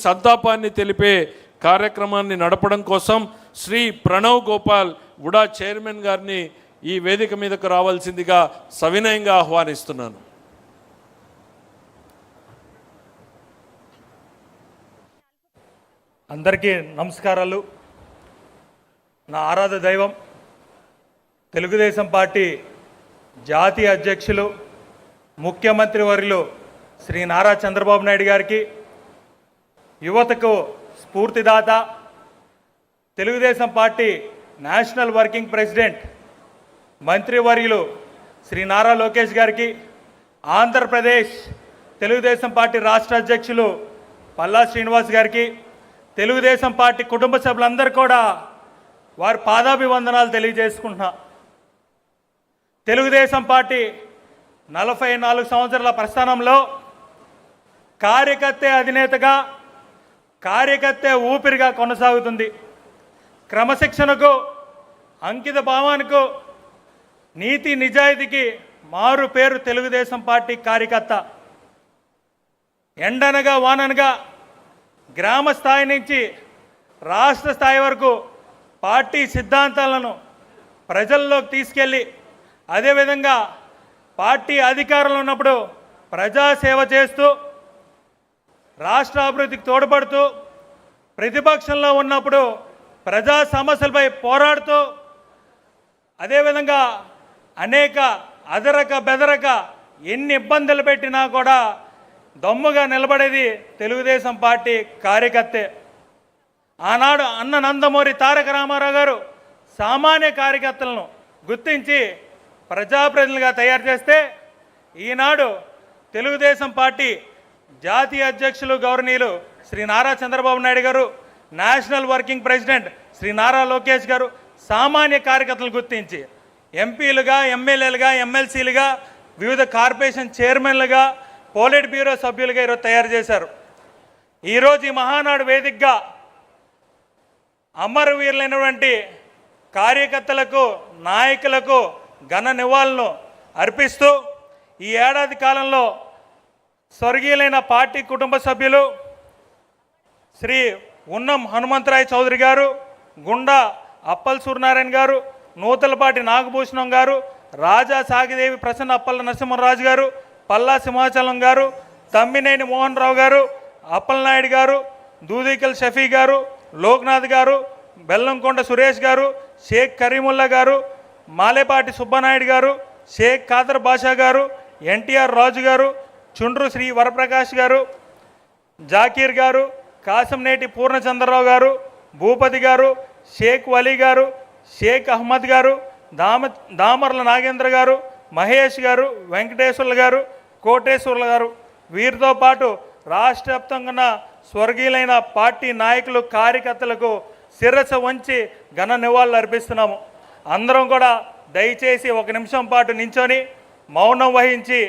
సంతాపాన్ని తెలిపే కార్యక్రమాన్ని నడపడం కోసం శ్రీ ప్రణవ్ గోపాల్ ఉడా చైర్మన్ గారిని ఈ వేదిక మీదకు రావాల్సిందిగా సవినయంగా ఆహ్వానిస్తున్నాను. అందరికీ నమస్కారాలు. నా ఆరాధ దైవం తెలుగుదేశం పార్టీ జాతీయ అధ్యక్షులు ముఖ్యమంత్రి వర్యులు శ్రీ నారా చంద్రబాబు నాయుడు గారికి, యువతకు స్ఫూర్తిదాత Telugu Desam party national working president మంత్రివర్యులు శ్రీ నారా లోకేష్ గారికి, ఆంధ్రప్రదేశ్ తెలుగుదేశం పార్టీ రాష్ట్ర అధ్యక్షులు పల్లా శ్రీనివాస్ గారికి, తెలుగుదేశం పార్టీ కుటుంబ సభ్యులందరూ కూడా వారి పాదాభివందనాలు తెలియజేసుకుంటున్నా. తెలుగుదేశం పార్టీ 44 సంవత్సరాల ప్రస్థానంలో కార్యకర్తే అధినేతగా, కార్యకర్తే ఊపిరిగా కొనసాగుతుంది. క్రమశిక్షణకు, అంకిత భావానికి, నీతి నిజాయితీకి మారు పేరు తెలుగుదేశం పార్టీ కార్యకర్త. ఎండనగా వాననగా గ్రామ స్థాయి నుంచి రాష్ట్ర స్థాయి వరకు పార్టీ సిద్ధాంతాలను ప్రజల్లోకి తీసుకెళ్ళి, అదేవిధంగా పార్టీ అధికారంలో ఉన్నప్పుడు ప్రజాసేవ చేస్తూ, రాష్ట్ర అభివృద్ధికి తోడ్పడుతూ, ప్రతిపక్షంలో ఉన్నప్పుడు ప్రజా సమస్యలపై పోరాడుతూ, అదేవిధంగా అనేక అదరక బెదరక ఎన్ని ఇబ్బందులు పెట్టినా కూడా దమ్ముగా నిలబడేది తెలుగుదేశం పార్టీ కార్యకర్తే. ఆనాడు అన్న నందమూరి తారక రామారావు గారు సామాన్య కార్యకర్తలను గుర్తించి ప్రజాప్రతినిధులుగా తయారు చేస్తే, ఈనాడు తెలుగుదేశం పార్టీ జాతీయ అధ్యక్షులు గౌరవనీయులు శ్రీ నారా చంద్రబాబు నాయుడు గారు, national working president Shri Nara Lokesh గారు సామాన్య కార్యకర్తలను గుర్తించి ఎంపీలుగా, ఎమ్మెల్యేలుగా, ఎమ్మెల్సీలుగా, వివిధ కార్పొరేషన్ చైర్మన్లుగా, పోలిట్ బ్యూరో సభ్యులుగా ఈరోజు తయారు చేశారు. ఈరోజు ఈ మహానాడు వేదికగా అమరవీరులైనటువంటి కార్యకర్తలకు, నాయకులకు ఘన నివాళులను అర్పిస్తూ, ఈ ఏడాది కాలంలో స్వర్గీయులైన పార్టీ కుటుంబ సభ్యులు శ్రీ ఉన్నం హనుమంతరాయ చౌదరి గారు, గుండా అప్పల్ సూర్యనారాయణ గారు, నూతలపాటి నాగభూషణం గారు, రాజా సాగిదేవి ప్రసన్న అప్పల నరసింహరాజు గారు, పల్లా సింహాచలం గారు, తమ్మినేని మోహన్ రావు గారు, అప్పలనాయుడు గారు, దూదికల్ షఫీ గారు, లోక్నాథ్ గారు, బెల్లంకొండ సురేష్ గారు, షేక్ కరీముల్లా గారు, మాలేపాటి సుబ్బనాయుడు గారు, షేక్ ఖాదర్ బాషా గారు, ఎన్టీఆర్ రాజు గారు, చుండ్రు శ్రీ వరప్రకాష్ గారు, జాకీర్ గారు, కాసంనేటి పూర్ణచంద్రరావు గారు, భూపతి గారు, షేక్ వలీ గారు, షేక్ అహ్మద్ గారు, దామర్ల నాగేంద్ర గారు, మహేష్ గారు, వెంకటేశ్వర్ల గారు, కోటేశ్వర్ల గారు, వీరితో పాటు రాష్ట్ర వ్యాప్తంగా ఉన్న స్వర్గీయులైన పార్టీ నాయకులు, కార్యకర్తలకు శిరస్సు వంచి ఘన నివాళులు అర్పిస్తున్నాము. అందరం కూడా దయచేసి 1 నిమిషం పాటు నించొని మౌనం వహించి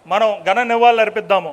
మనం ఘన నివాళులు అర్పిద్దాము.